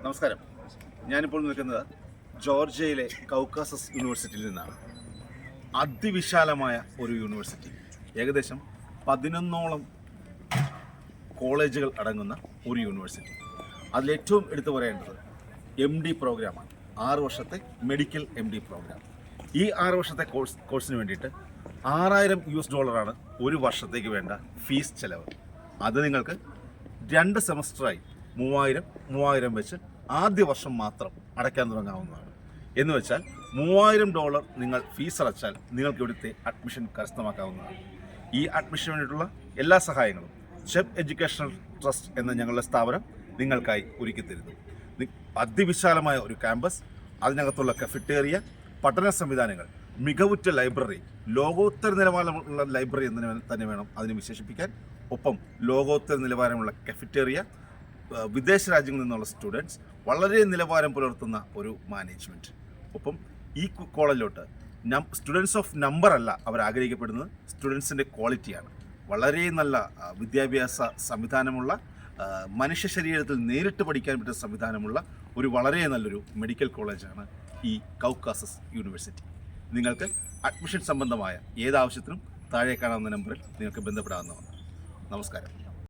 നമസ്കാരം. ഞാനിപ്പോൾ നിൽക്കുന്നത് ജോർജിയയിലെ കൗക്കാസസ് യൂണിവേഴ്സിറ്റിയിൽ നിന്നാണ്. അതിവിശാലമായ ഒരു യൂണിവേഴ്സിറ്റി, ഏകദേശം 11ഓളം കോളേജുകൾ അടങ്ങുന്ന ഒരു യൂണിവേഴ്സിറ്റി. അതിലേറ്റവും എടുത്തു പറയേണ്ടത് MD പ്രോഗ്രാമാണ്. 6 വർഷത്തെ മെഡിക്കൽ MD പ്രോഗ്രാം. ഈ 6 വർഷത്തെ കോഴ്സിന് വേണ്ടിയിട്ട് $6000 ഒരു വർഷത്തേക്ക് വേണ്ട ഫീസ് ചെലവ്. അത് നിങ്ങൾക്ക് 2 സെമസ്റ്ററായി 3000 വെച്ച് ആദ്യ വർഷം മാത്രം അടയ്ക്കാൻ തുടങ്ങാവുന്നതാണ്. എന്ന് വെച്ചാൽ $3000 നിങ്ങൾ ഫീസ് അടച്ചാൽ നിങ്ങൾക്ക് ഇവിടുത്തെ അഡ്മിഷൻ കരസ്ഥമാക്കാവുന്നതാണ്. ഈ അഡ്മിഷന് വേണ്ടിയിട്ടുള്ള എല്ലാ സഹായങ്ങളും ഷെപ്പ് എഡ്യൂക്കേഷണൽ ട്രസ്റ്റ് എന്ന ഞങ്ങളുടെ സ്ഥാപനം നിങ്ങൾക്കായി ഒരുക്കി തരുന്നു. അതിവിശാലമായ ഒരു ക്യാമ്പസ്, അതിനകത്തുള്ള കഫറ്റേറിയ, പഠന സംവിധാനങ്ങൾ, മികവുറ്റ ലൈബ്രറി, ലോകോത്തര നിലവാരമുള്ള ലൈബ്രറി എന്ന് തന്നെ വേണം അതിനെ വിശേഷിപ്പിക്കാൻ. ഒപ്പം ലോകോത്തര നിലവാരമുള്ള കഫറ്റേറിയ, വിദേശ രാജ്യങ്ങളിൽ നിന്നുള്ള സ്റ്റുഡൻസ്, വളരെ നിലവാരം പുലർത്തുന്ന ഒരു മാനേജ്മെൻറ്റ്. ഒപ്പം ഈ കോളേജിലോട്ട് സ്റ്റുഡൻസ് ഓഫ് നമ്പർ അല്ല അവർ ആഗ്രഹിക്കപ്പെടുന്നത്, സ്റ്റുഡൻസിൻ്റെ ക്വാളിറ്റിയാണ്. വളരെ നല്ല വിദ്യാഭ്യാസ സംവിധാനമുള്ള, മനുഷ്യ ശരീരത്തിൽ നേരിട്ട് പഠിക്കാൻ പറ്റുന്ന സംവിധാനമുള്ള ഒരു വളരെ നല്ലൊരു മെഡിക്കൽ കോളേജാണ് ഈ കൗക്കാസസ് യൂണിവേഴ്സിറ്റി. നിങ്ങൾക്ക് അഡ്മിഷൻ സംബന്ധമായ ഏതാവശ്യത്തിനും താഴെ കാണാവുന്ന നമ്പറിൽ നിങ്ങൾക്ക് ബന്ധപ്പെടാവുന്നതാണ്. നമസ്കാരം.